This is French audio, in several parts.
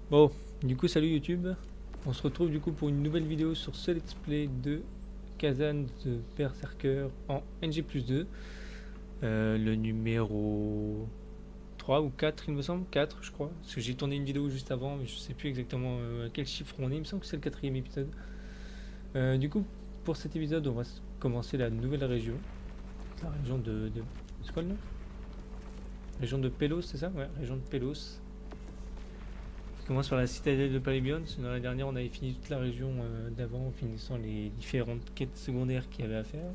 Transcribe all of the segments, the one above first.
Bon, du coup, salut YouTube. On se retrouve du coup pour une nouvelle vidéo sur ce let's play de Kazan de Berserker en NG+2. Le numéro 3 ou 4 il me semble. 4 je crois. Parce que j'ai tourné une vidéo juste avant, mais je sais plus exactement à quel chiffre on est. Il me semble que c'est le quatrième épisode. Du coup, pour cet épisode, on va commencer la nouvelle région. La région de... C'est quoi le nom? Région de Pelos, c'est ça? Ouais, région de Pelos. On commence par la citadelle de Palibion. Dans la dernière, on avait fini toute la région d'avant en finissant les différentes quêtes secondaires qu'il y avait à faire.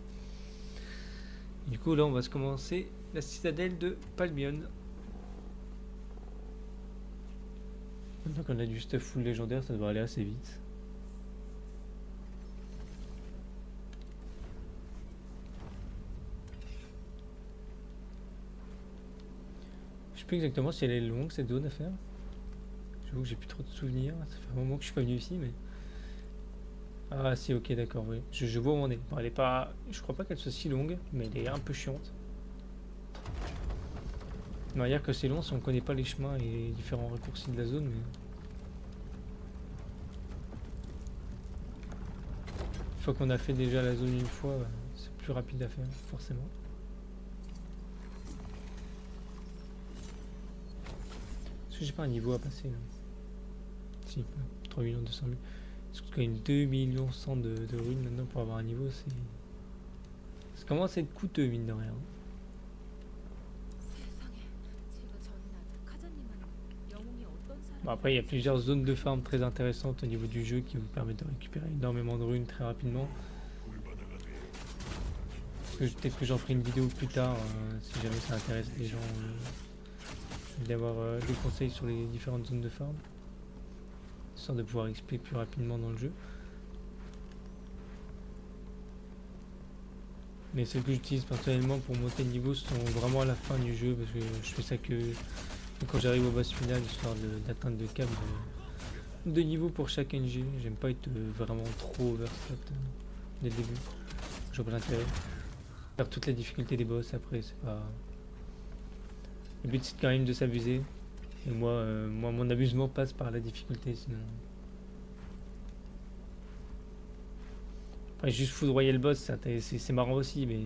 Et du coup, là, on va se commencer la citadelle de Palibion. Maintenant qu'on a du stuff full légendaire, ça devrait aller assez vite. Je sais plus exactement si elle est longue cette zone à faire. J'avoue que j'ai plus trop de souvenirs. Ça fait un moment que je suis pas venu ici, mais. Ah si, ok, d'accord, oui. Je vois où on est. Bon, elle est pas. Je crois pas qu'elle soit si longue, mais elle est un peu chiante. On va dire que c'est long si on connaît pas les chemins et les différents raccourcis de la zone, mais. Une fois qu'on a fait déjà la zone une fois, c'est plus rapide à faire, forcément. Est-ce que j'ai pas un niveau à passer là? Si, 3 200 000. Est-ce que quand même 2 100 000 de runes maintenant pour avoir un niveau, c'est. Ça commence à être coûteux, mine de rien. Bon, après, il y a plusieurs zones de farm très intéressantes au niveau du jeu qui vous permettent de récupérer énormément de runes très rapidement. Peut-être que j'en ferai une vidéo plus tard si jamais ça intéresse les gens d'avoir des conseils sur les différentes zones de farm, histoire de pouvoir expliquer plus rapidement dans le jeu. Mais celles que j'utilise personnellement pour monter le niveau sont vraiment à la fin du jeu parce que je fais ça que quand j'arrive au boss final, histoire d'atteindre de cap de niveau pour chaque NG. J'aime pas être vraiment trop overstep dès le début. Je vois pas l'intérêt. Faire toute la difficulté des boss après, c'est pas. Le but c'est quand même de s'abuser. Et moi, mon abusement passe par la difficulté sinon. Après, juste foudroyer le boss, c'est marrant aussi, mais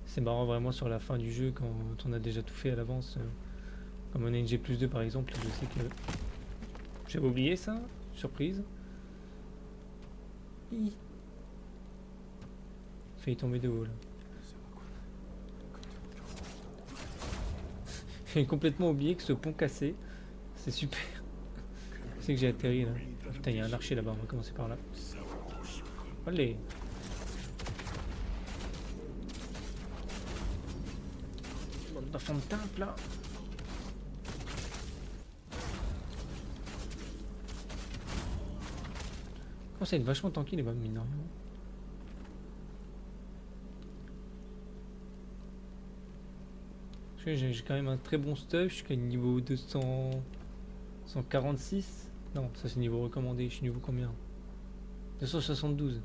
c'est marrant vraiment sur la fin du jeu quand on a déjà tout fait à l'avance. Comme on a une G+2 par exemple, je sais que. J'avais oublié ça, surprise. Fait tomber de haut là. J'ai complètement oublié que ce pont cassé, c'est super. C'est que j'ai atterri là. Oh, putain, il y a un archer là-bas, on va commencer par là. Allez. Bande d'enfants de temple là. Oh, ça va être vachement tranquille les balles, mine de rien. J'ai quand même un très bon stuff, je suis qu'à niveau 200... 146. Non, ça c'est niveau recommandé, je suis niveau combien? 272.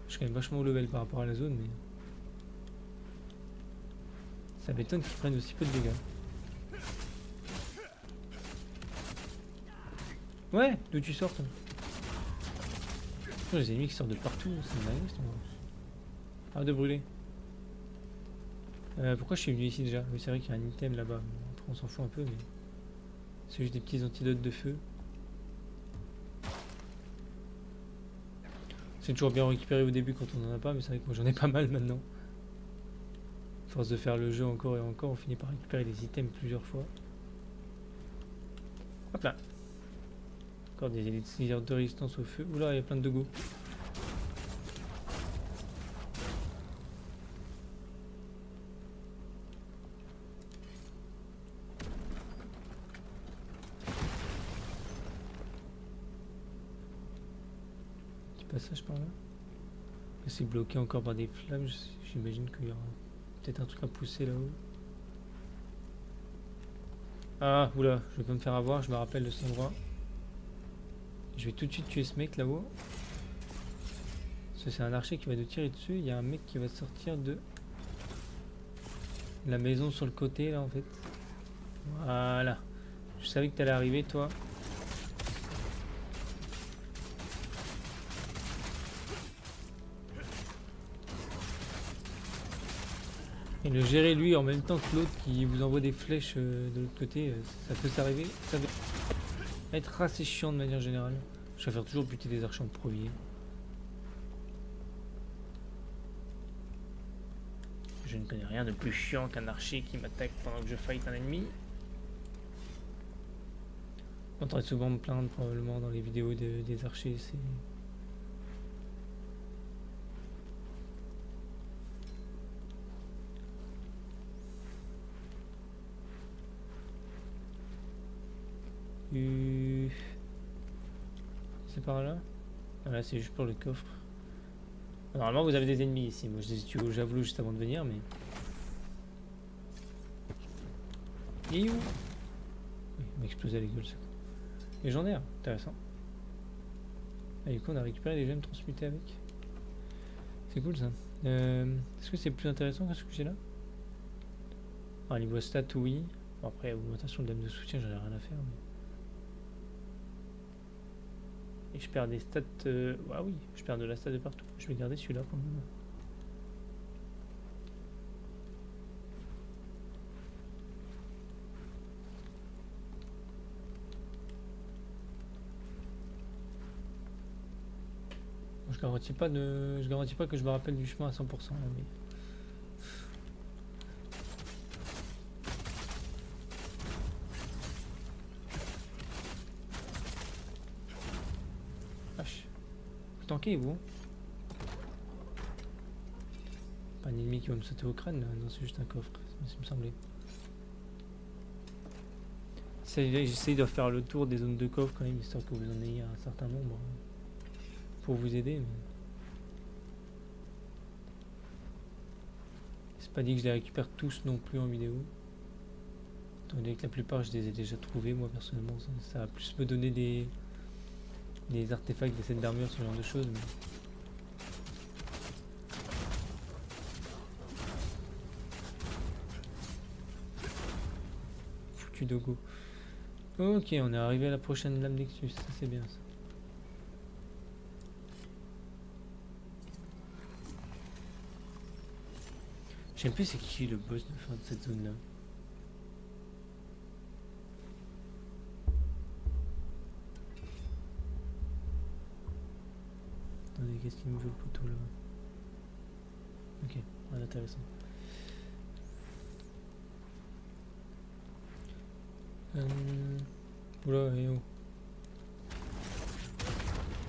Je suis quand même vachement au level par rapport à la zone, mais. Ça m'étonne qu'ils prennent aussi peu de dégâts. Ouais, d'où tu sors toi? Oh, les ennemis qui sortent de partout, c'est dingue ce moment. Arrête de brûler. Pourquoi je suis venu ici déjà? Oui, c'est vrai qu'il y a un item là-bas. Après, on s'en fout un peu, mais. C'est juste des petits antidotes de feu. C'est toujours bien récupéré au début quand on en a pas, mais c'est vrai que moi j'en ai pas mal maintenant. À force de faire le jeu encore et encore, on finit par récupérer les items plusieurs fois. Hop là. Encore des élixirs de résistance au feu. Oula, il y a plein de go. Petit passage par là. C'est bloqué encore par des flammes. J'imagine qu'il y aura peut-être un truc à pousser là-haut. Ah, oula, je vais pas me faire avoir, je me rappelle de cet endroit. Je vais tout de suite tuer ce mec là-haut. Parce que c'est un archer qui va nous tirer dessus. Il y a un mec qui va sortir de la maison sur le côté là en fait. Voilà. Je savais que t'allais arriver toi. Et le gérer lui en même temps que l'autre qui vous envoie des flèches de l'autre côté, ça peut s'arriver. Ça peut être assez chiant de manière générale. Je préfère toujours buter des archers en premier. Je ne connais rien de plus chiant qu'un archer qui m'attaque pendant que je fight un ennemi. On entendrait souvent me plaindre probablement dans les vidéos des archers, c'est... C'est par là. Voilà, c'est juste pour le coffre. Normalement vous avez des ennemis ici. Moi j'avoue juste avant de venir, mais... Il est où? Oui, il m'a explosé à la gueule ça. Légendaire, intéressant. Ah, du coup on a récupéré des gemmes transmutées avec. C'est cool ça. Est-ce que c'est plus intéressant que ce que j'ai là? Ah, niveau stats, oui. Bon, après, augmentation de dame de soutien, j'en ai rien à faire. Mais... Et je perds des stats. Ah oui, je perds de la stat de partout. Je vais garder celui-là pour le moment. Bon, je garantis pas que je me rappelle du chemin à 100%. Là, mais... Vache. Vous tankez vous? Pas un ennemi qui va me sauter au crâne là. Non, c'est juste un coffre. Ça me semblait. J'essaye de faire le tour des zones de coffre quand même, histoire que vous en ayez un certain nombre pour vous aider. Mais... c'est pas dit que je les récupère tous non plus en vidéo. Étant donné que la plupart je les ai déjà trouvés, moi personnellement, ça va plus me donner des artefacts, des sets d'armure, ce genre de choses. Mais... foutu dogo. Ok, on est arrivé à la prochaine lame Nexus, ça c'est bien ça. Je sais plus c'est qui le boss de fin de cette zone là. Attendez, qu'est-ce qu'il me veut le couteau là? Ok, rien d'intéressant. Oula, et oh.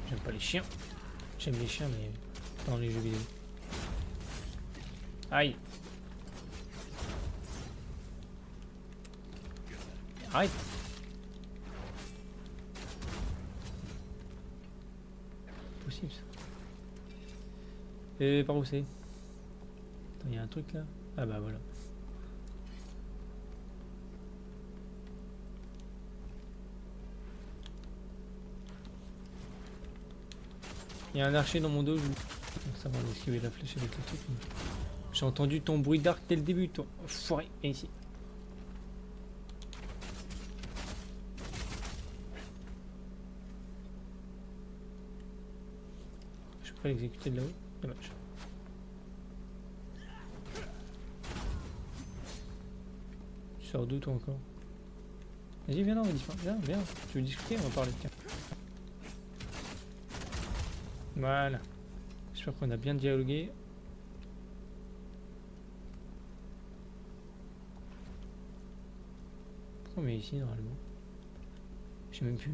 J'aime pas les chiens. J'aime les chiens, mais pas dans les jeux vidéo. Aïe. Arrête. Possible ça. Et par où c'est? Il y a un truc là. Ah bah voilà. Il y a un archer dans mon dos. Ça va esquiver la flèche avec le truc. J'ai entendu ton bruit d'arc dès le début, toi. Foiré, viens ici. Je peux pas l'exécuter de là-haut. Dommage. Tu sors d'où toi encore? Vas-y, viens là, viens. Tu veux discuter? On va parler. Tiens. Voilà. J'espère qu'on a bien dialogué. Pourquoi on est ici normalement? Je sais même plus.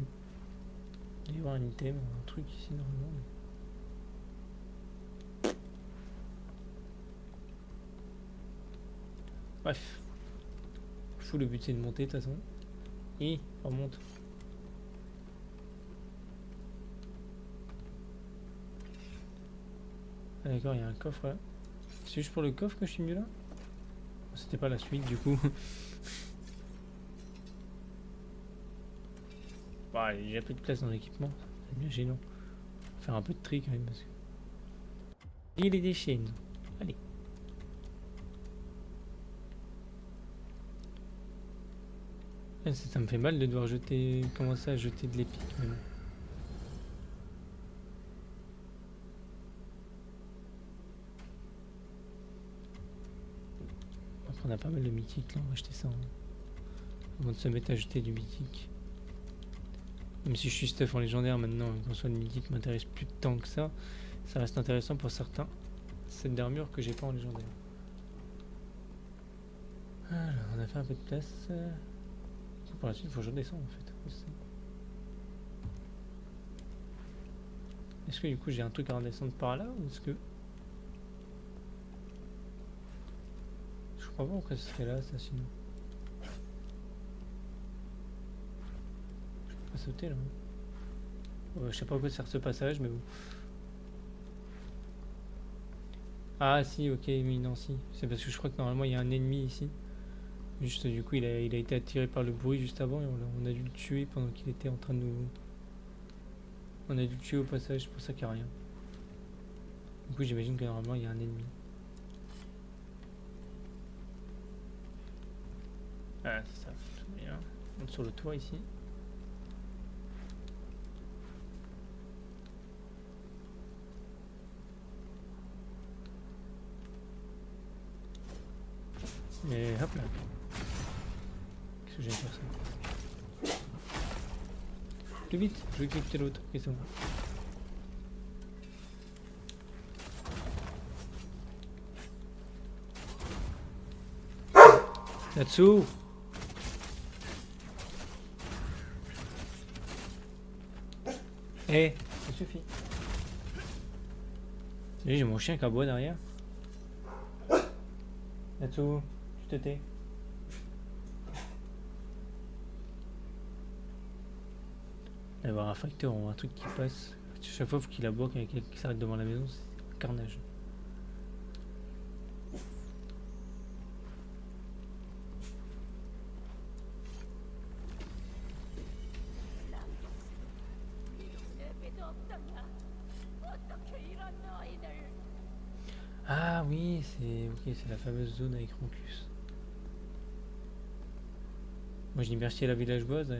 Il doit y avoir un item, un truc ici normalement. Bref. Fou, le but c'est de monter de toute façon. Et on remonte. Ah d'accord, il y a un coffre là. C'est juste pour le coffre que je suis mieux là? C'était pas la suite du coup. Bah, il y a plus de place dans l'équipement. C'est bien gênant. Faire un peu de tri quand même parce que... il est des chaînes. Allez. Ça me fait mal de devoir jeter... commencer à jeter de l'épique même. On a pas mal de mythiques là, on va acheter ça. Hein. Avant de se mettre à jeter du mythique. Même si je suis stuff en légendaire maintenant, qu'en soit le mythique m'intéresse plus tant que ça. Ça reste intéressant pour certains. Cette d'armure que j'ai pas en légendaire. Alors, on a fait un peu de place. Pour la suite, il faut que je redescende en fait. Aussi. Est-ce que du coup j'ai un truc à redescendre par là ou est-ce que... Je crois pas pourquoi ce serait là ça sinon. Je peux pas sauter là. Je sais pas à quoi sert ce passage mais bon. Ah si ok oui non si. C'est parce que je crois que normalement il y a un ennemi ici. Juste du coup il a été attiré par le bruit juste avant et on a dû le tuer pendant qu'il était en train de nous... On a dû le tuer au passage, c'est pour ça qu'il n'y a rien. Du coup j'imagine que normalement il y a un ennemi. Ah c'est ça, tout bien. On monte sur le toit ici. Et hop là. Qu'est-ce que j'allais faire ça? Plus vite, je vais cliquer l'autre. Et c'est bon. Là-dessous. Eh, ça suffit. J'ai mon chien qui aboie derrière. Là-dessous, tu te tais. Il va y avoir un facteur ou un truc qui passe. Chaque fois, il faut qu'il aboie quand il y a quelqu'un qui s'arrête devant la maison. C'est un carnage. Ah oui, c'est ok, c'est la fameuse zone avec Rancus. Moi, je dis merci à la villageoise.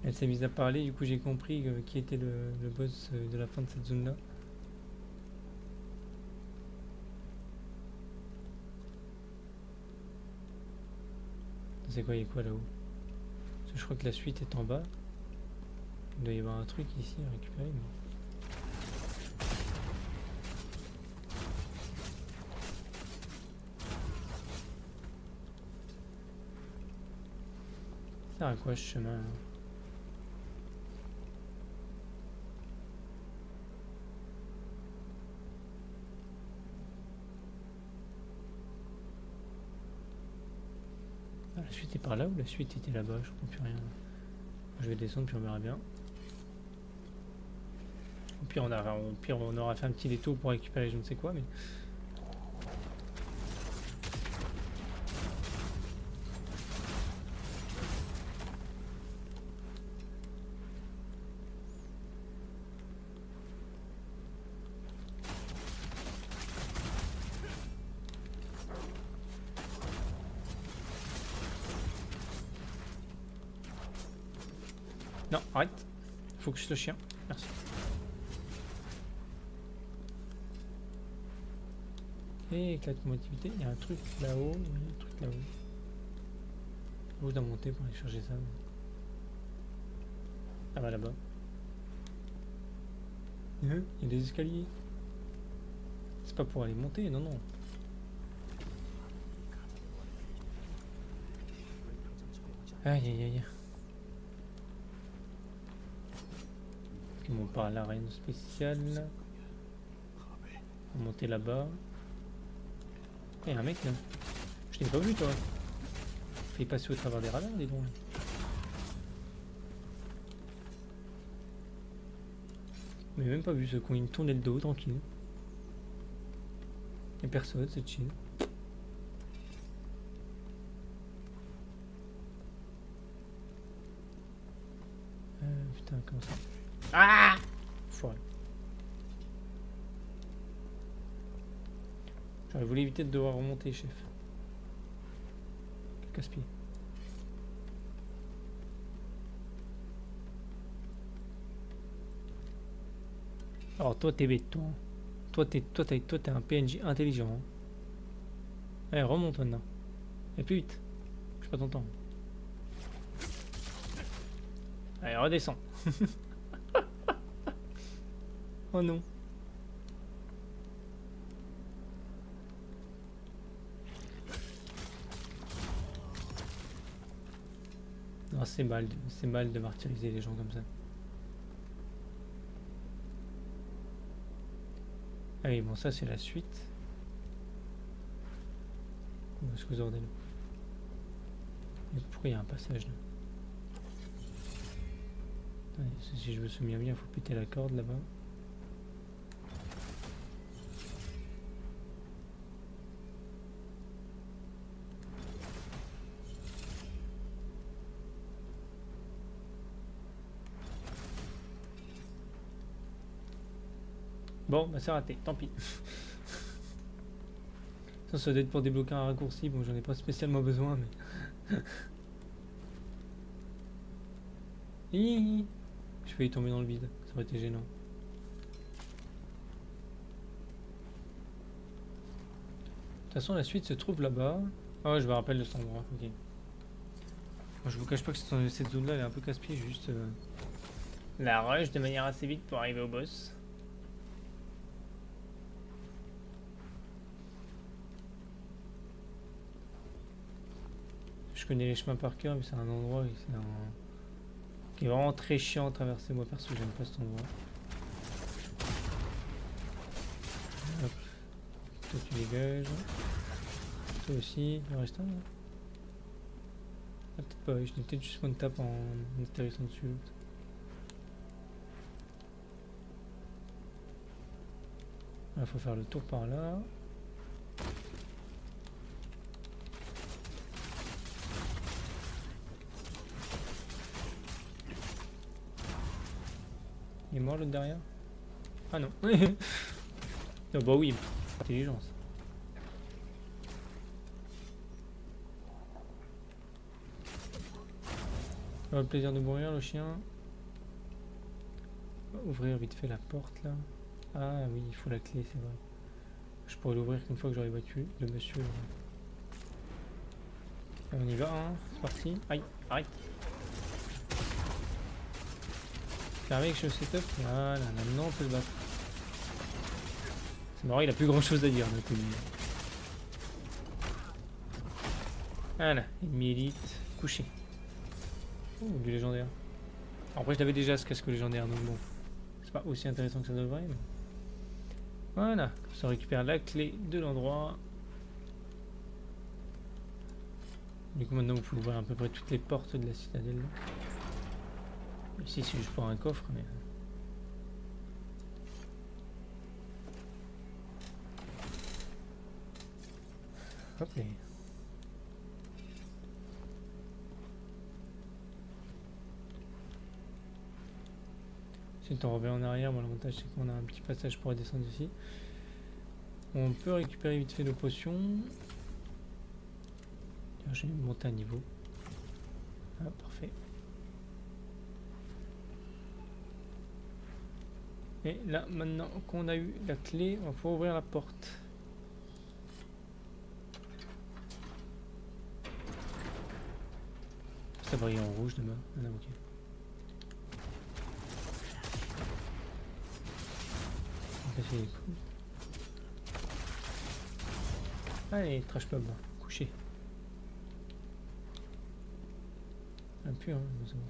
Elle s'est mise à parler, du coup j'ai compris qui était le boss de la fin de cette zone là. C'est quoi, il y a quoi là-haut? Je crois que la suite est en bas. Il doit y avoir un truc ici à récupérer. Mais... ça sert à quoi ce chemin là? Ah, la suite est par là ou la suite était là-bas? Je comprends plus rien. Je vais descendre puis on verra bien. Au pire on aura fait un petit détour pour récupérer je ne sais quoi mais... Non, arrête. Focus le chien. Merci. Et éclat de motivité, il y a un truc là-haut, il y a un truc là-haut. Où doit monter pour aller chercher ça? Ah bah là-bas. Il y a des escaliers. C'est pas pour aller monter, non non. Aïe aïe aïe. On monte par l'arène spéciale. On va monter là-bas. Il y a un mec là. Je t'ai pas vu toi. Fais passer au travers des radars, dis donc. Mais même pas vu ce con, il me tournait le dos tranquille. Y'a personne, c'est chill. Putain, comment ça? Ah! Foiré. J'aurais voulu éviter de devoir remonter, chef. Quel casse-pied. Alors toi t'es bête toi. Toi t'es un PNJ intelligent. Hein. Allez remonte maintenant. Et plus vite. Je pas ton temps. Allez, redescends. Oh non. Non, c'est mal de martyriser les gens comme ça. Ah oui, bon, ça c'est la suite. Excusez-moi. Mais pourquoi il y a un passage là? Attendez, si je me souviens bien, il faut péter la corde là-bas. Bon, bah c'est raté, tant pis. Ça doit être pour débloquer un raccourci, bon j'en ai pas spécialement besoin, mais... Hihi. Je vais y tomber dans le vide, ça aurait été gênant. De toute façon la suite se trouve là-bas. Ah ouais, je me rappelle de cet endroit, ok. Moi, je vous cache pas que cette zone là elle est un peu casse-pied, juste... La rush de manière assez vite pour arriver au boss. Je connais les chemins par cœur, mais c'est un endroit qui est vraiment très chiant à traverser. Moi perso, j'aime pas cet endroit. Hop. Toi tu dégages. Toi aussi, le restant là. Ah, peut-être pas, je n'ai peut-être juste one tap en atterrissant dessus. Il faut faire le tour par là. Il est mort l'autre derrière? Ah non. Non, bah oui, intelligence. Le plaisir de mourir, le chien. Ouvrir vite fait la porte là. Ah oui, il faut la clé, c'est vrai. Je pourrais l'ouvrir qu'une fois que j'aurai battu le monsieur. On y va, hein. C'est parti. Aïe, arrête. Fermé avec le setup. Voilà, maintenant on peut le battre. C'est marrant, il a plus grand chose à dire d'un coup. Voilà, ennemi élite, couché. Oh, du légendaire. Après, je l'avais déjà ce casque légendaire, donc bon. C'est pas aussi intéressant que ça devrait, mais... Voilà, ça récupère la clé de l'endroit. Du coup, maintenant, vous pouvez ouvrir à peu près toutes les portes de la citadelle. Ici, c'est juste pour un coffre, mais... Hop là. Si on revient en arrière, bon, l'avantage c'est qu'on a un petit passage pour redescendre ici. On peut récupérer vite fait nos potions. Je vais monter à niveau. Ah, parfait. Et là, maintenant qu'on a eu la clé, on va pouvoir ouvrir la porte. Ça brille en rouge demain. Ah non, ok. On va les coups. Allez, trash mob, couché. Un peu, hein, nous avons.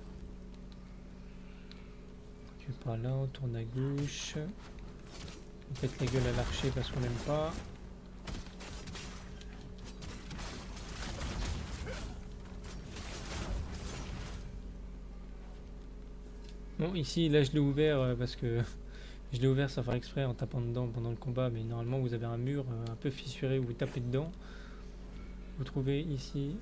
Tu par là, on tourne à gauche. On pète la gueule à l'archer parce qu'on n'aime pas. Bon, ici, là, je l'ai ouvert parce que je l'ai ouvert sans faire exprès en tapant dedans pendant le combat, mais normalement, vous avez un mur un peu fissuré où vous tapez dedans. Vous trouvez ici.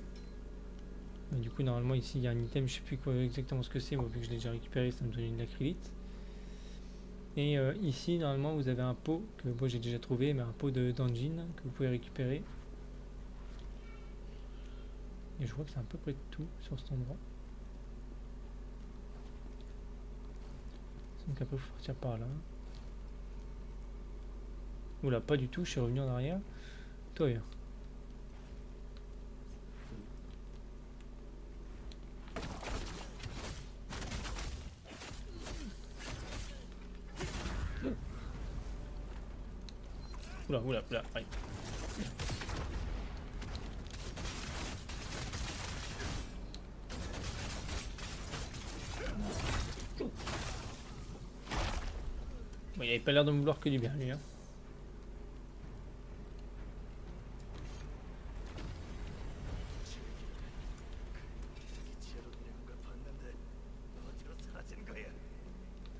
Du coup, normalement, ici, il y a un item, je sais plus exactement ce que c'est, moi, vu que je l'ai déjà récupéré, ça me donnait de l'acrylite. Et ici, normalement, vous avez un pot que moi j'ai déjà trouvé, mais un pot d'engine que vous pouvez récupérer. Et je vois que c'est à peu près tout sur cet endroit. Donc après, il faut partir par là. Oula, pas du tout, je suis revenu en arrière. Toi, viens. Oula, oula, oula, ouais. Bon, il avait pas l'air de me vouloir que du bien, lui. Hein.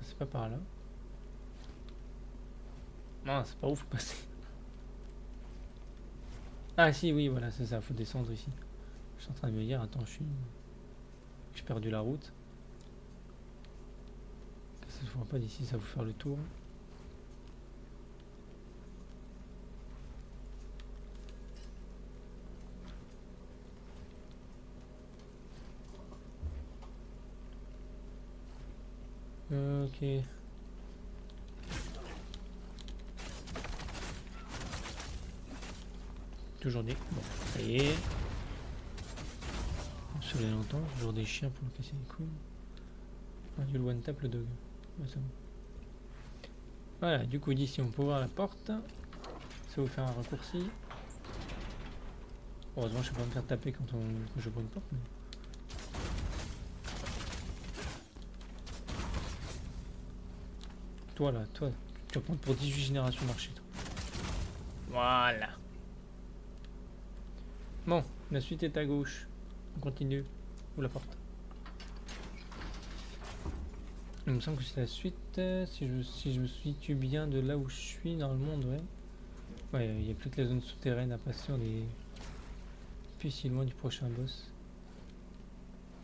C'est pas par là. Non, c'est pas où faut passer. Ah si, oui, voilà, c'est ça, faut descendre ici. Je suis en train de me dire, attends, j'ai perdu la route. Ça se voit pas d'ici, ça va vous faire le tour. Ok. Toujours des... Bon, ça y est. On se lève longtemps, toujours des chiens pour me casser les couilles. Ah, you one tap le dog. Ouais, c'est bon. Voilà, du coup d'ici on peut ouvrir la porte. Ça va vous faire un raccourci. Heureusement je vais pas me faire taper quand je prends une porte. Mais... Toi là, toi, tu vas prendre pour 18 générations marché toi. Voilà. Bon, la suite est à gauche. On continue. Ouvre la porte. Il me semble que c'est la suite. Si je me situe bien de là où je suis dans le monde, ouais. Ouais, il n'y a plus que la zone souterraine à passer. On est plus si loin du prochain boss.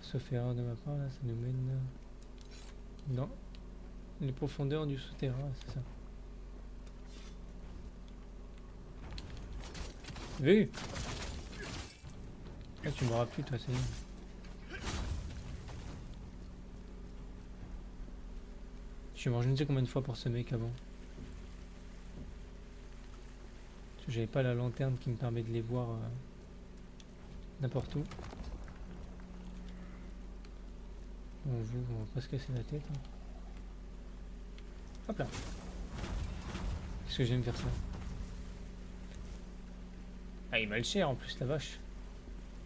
Sauf erreur de ma part, là, ça nous mène dans les profondeurs du souterrain, c'est ça. Vu. Ah, tu m'auras plus, toi, c'est bien. Je suis mort je ne sais combien de fois pour ce mec avant. Parce que j'avais pas la lanterne qui me permet de les voir n'importe où. Bon, vous, on va pas se casser la tête. Hein. Hop là. Qu'est-ce que j'aime faire ça? Ah, il m'a le cher en plus, la vache.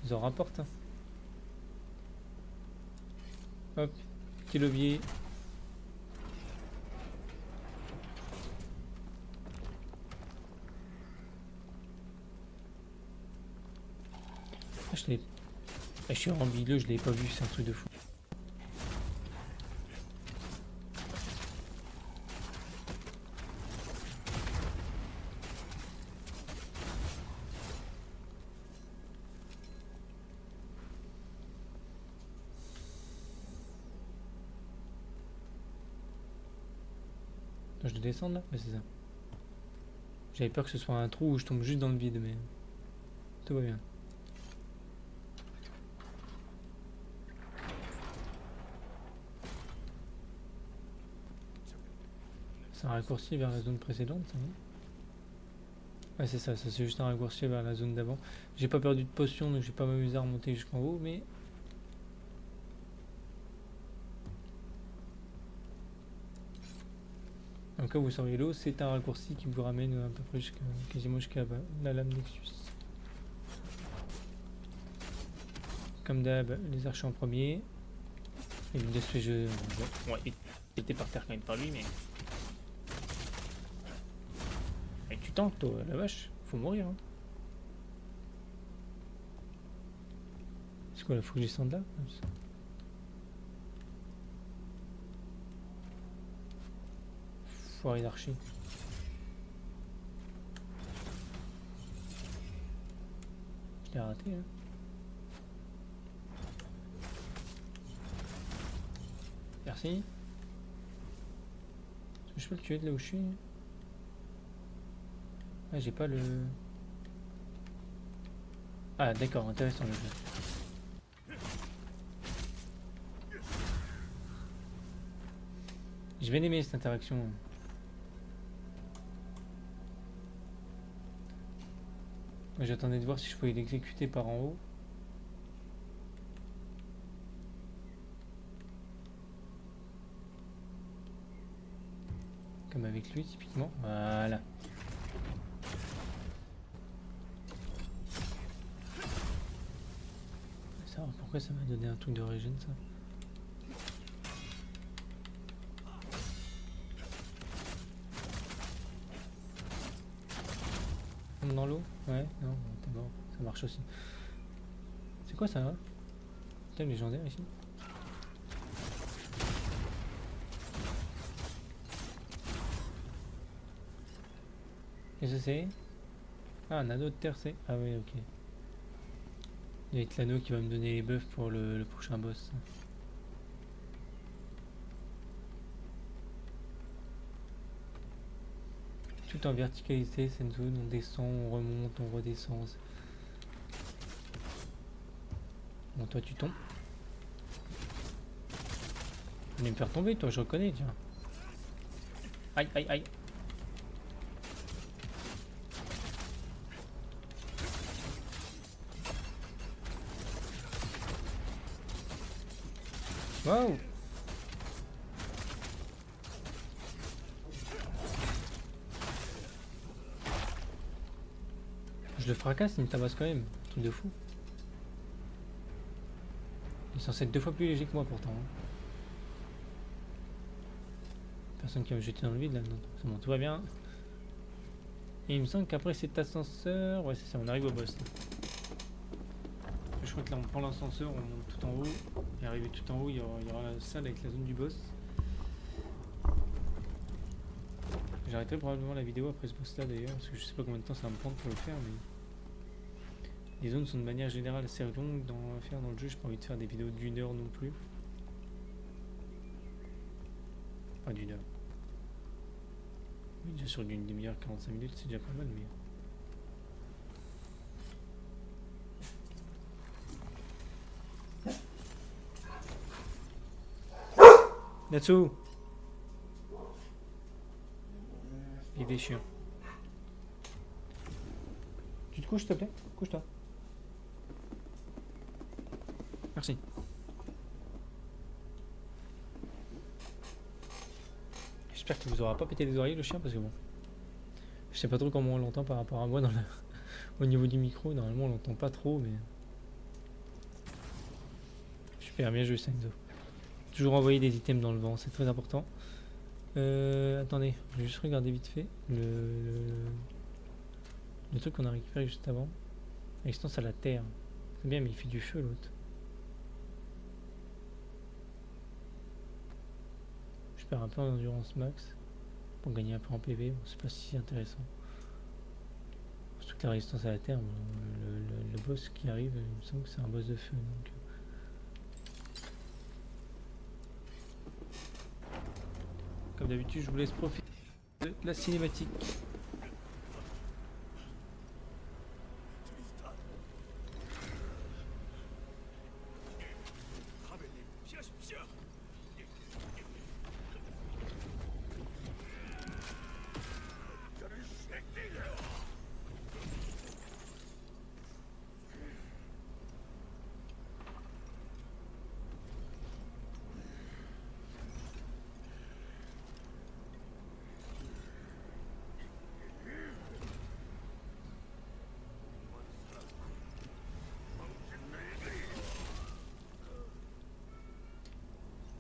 Ils en rapportent. Hein. Hop, petit levier. Ah, je suis en milieu, je l'avais pas vu, c'est un truc de fou. Attends, je dois descendre là? Ouais, c'est ça. J'avais peur que ce soit un trou où je tombe juste dans le vide, mais tout va bien. C'est un raccourci vers la zone précédente, ça va? Ouais, c'est ça, c'est juste un raccourci vers la zone d'avant. J'ai pas perdu de potion, donc je vais pas m'amuser à remonter jusqu'en haut, mais... En cas où vous seriez l'eau, c'est un raccourci qui vous ramène à peu près quasiment jusqu'à la lame Nexus. Comme d'hab, les archers en premier. Et le destruige... Ouais, il était par terre quand même, pas lui, mais... Et tu tentes, toi, la vache, faut mourir. Hein. C'est quoi, là, faut que je descende là? Foiré d'archer. Je l'ai raté, hein. Merci. Est-ce que je peux le tuer de là où je suis? Ah, j'ai pas le... Ah, d'accord, intéressant le jeu. Je vais aimer cette interaction. J'attendais de voir si je pouvais l'exécuter par en haut. Comme avec lui, typiquement. Voilà. Pourquoi ça m'a donné un truc de régène ça? Tombe dans l'eau? Ouais, non, t'es mort. Ça marche aussi. C'est quoi ça, hein? Thème légendaire ici? Qu'est-ce que c'est? Ah, un anneau de terre, c'est. Ah, oui, ok. Il va être l'anneau qui va me donner les buffs pour le prochain boss. Tout en verticalité, c'est une zone, on descend, on remonte, on redescend. Bon, toi tu tombes. Tu allais me faire tomber, toi, je reconnais, tiens. Aïe, aïe, aïe. Waouh! Je le fracasse, il me tabasse quand même. Truc de fou. Il est censé être 2 fois plus léger que moi pourtant. Hein. Personne qui va me jeter dans le vide là, non. C'est bon, tout va bien. Et il me semble qu'après cet ascenseur. Ouais, c'est ça, on arrive au boss. Là. Je crois que là on prend l'ascenseur, on monte tout en haut. Et arrivé tout en haut, il y aura la salle avec la zone du boss. J'arrêterai probablement la vidéo après ce boss là d'ailleurs, parce que je sais pas combien de temps ça va me prendre pour le faire, mais. Les zones sont de manière générale assez longues à faire dans le jeu, j'ai pas envie de faire des vidéos d'1 heure non plus. Pas d'1 heure. Oui, déjà sur d'une demi-heure, 45 minutes, c'est déjà pas mal, mais. Natsu! Il est chiant. Tu te couches s'il te plaît? Couche-toi. Merci. J'espère qu'il vous aura pas pété les oreilles le chien parce que bon. Je sais pas trop comment on l'entend par rapport à moi dans au niveau du micro. Normalement on l'entend pas trop mais. Super, bien joué Senzo. Toujours envoyer des items dans le vent, c'est très important. Attendez, je vais juste regarder vite fait le truc qu'on a récupéré juste avant. Résistance à la terre. C'est bien mais il fait du feu l'autre. Je perds un peu en endurance max pour gagner un peu en PV, bon, c'est pas si intéressant. Surtout que la résistance à la terre, le boss qui arrive, il me semble que c'est un boss de feu. Donc. Comme d'habitude, je vous laisse profiter de la cinématique.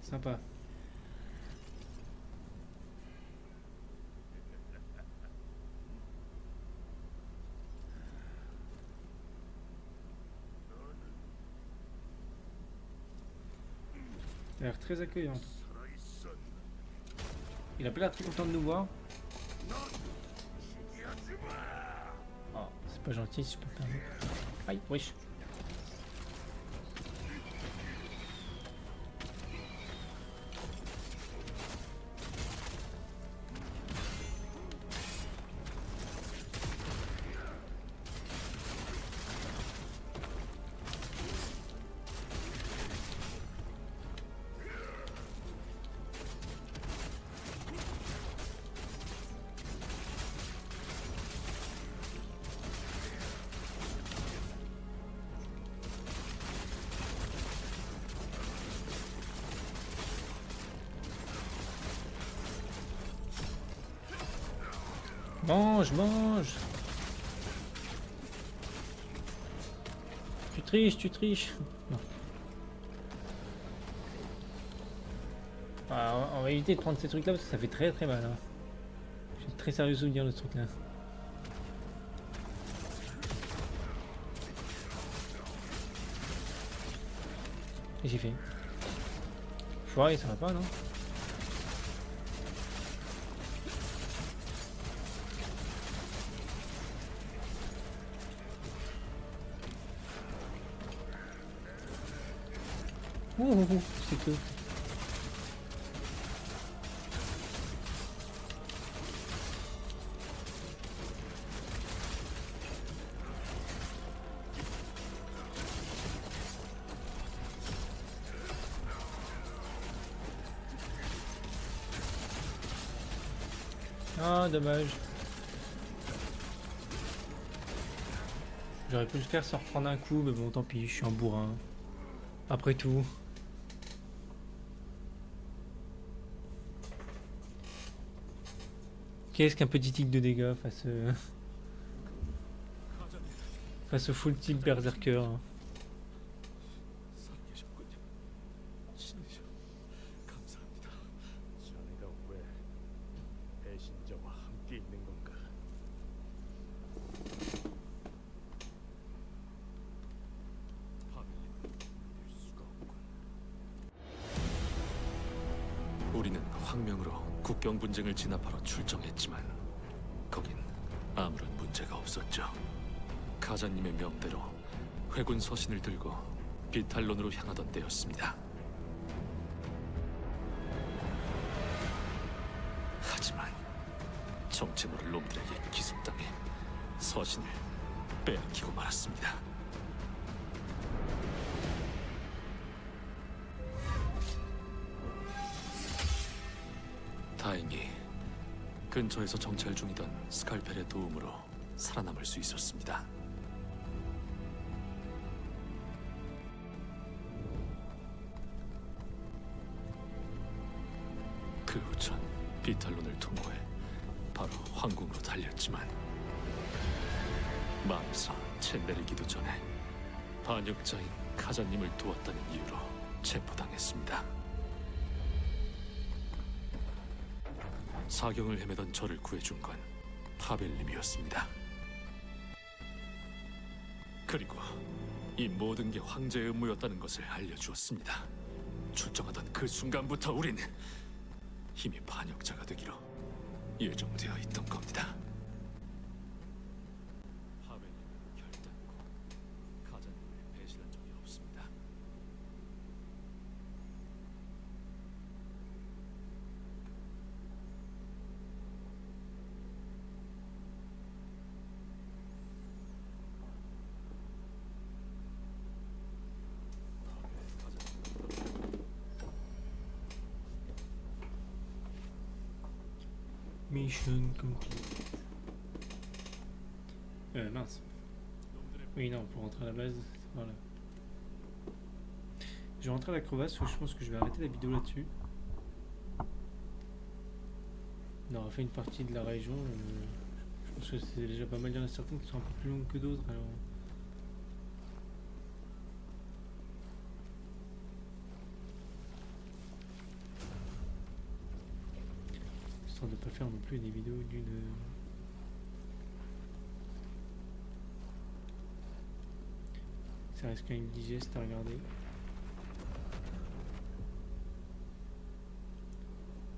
Sympa. Il a l'air très accueillant. Il a pas l'air très content de nous voir. Oh, c'est pas gentil si je peux me permettre. Aïe, wesh. Mange, mange. Tu triches, tu triches. Non. Alors, on va éviter de prendre ces trucs là parce que ça fait très très mal. Hein. J'ai de très sérieux souvenir de ce truc là. Et j'ai fait. Foiré, ça va pas non? Ouh, c'est que. Ah, dommage. J'aurais pu le faire sans reprendre un coup, mais bon, tant pis, je suis un bourrin. Après tout. Qu'est-ce qu'un petit tic de dégâts face au full type berserker. Hein. 살아계셨군요. 신이셔. 감사합니다. 자네가 왜 배신자와 함께 있는 건가? 파벨리는 될 수가 없군. 우리는 황명으로 국경 분쟁을 진압하러 출정했지만 거긴 아무런 문제가 없었죠. 가자님의 명대로 회군 서신을 들고 비탈론으로 향하던 때였습니다. 하지만 정체 모를 놈들에게 기습당해 서신을 빼앗기고 말았습니다. 다행히 근처에서 정찰 중이던 스칼펠의 도움으로 살아남을 수 있었습니다. 그 후 전 비탈론을 통과해 바로 황궁으로 달렸지만 마을에서 채 내리기도 전에 반역자인 카자님을 도왔다는 이유로 체포당했습니다. 사경을 헤매던 저를 구해준 건 파벨님이었습니다. 그리고 이 모든 게 황제의 음모였다는 것을 알려주었습니다. 출정하던 그 순간부터 우린 이미 반역자가 되기로 예정되어 있던 겁니다. 파벨님은 결단코 가자님을 배신한 적이 없습니다. Mission complete. Mince. Oui, non, pour rentrer à la base, voilà. Je vais rentrer à la crevasse, je pense que je vais arrêter la vidéo là-dessus. On aura fait une partie de la région. Je pense que c'est déjà pas mal. Il y en a certaines qui sont un peu plus longues que d'autres. Alors... histoire de pas faire non plus des vidéos d'une... Ça reste quand même digeste à regarder.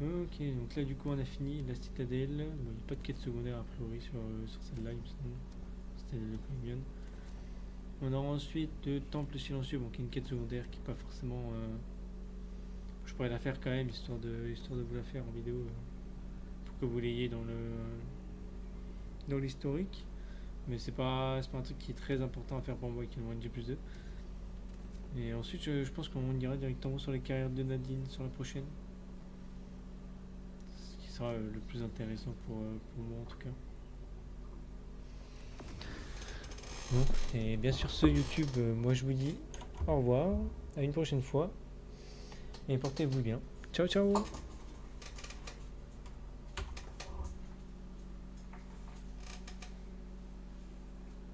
Ok, donc là du coup on a fini la citadelle. Bon, il n'y a pas de quête secondaire a priori sur celle-là, il me semble. Citadelle de Combien. On aura ensuite le temple silencieux, bon, qui est une quête secondaire qui n'est pas forcément... je pourrais la faire quand même, histoire de vous la faire en vidéo. Pour que vous l'ayez dans l'historique. Mais c'est pas un truc qui est très important à faire pour moi qui est le NG+2. Et ensuite je pense qu'on ira directement sur les carrières de Nadine sur la prochaine. Ce qui sera le plus intéressant pour moi en tout cas. Bon, et bien sûr ce YouTube, moi je vous dis au revoir, à une prochaine fois. Et portez-vous bien. Ciao ciao.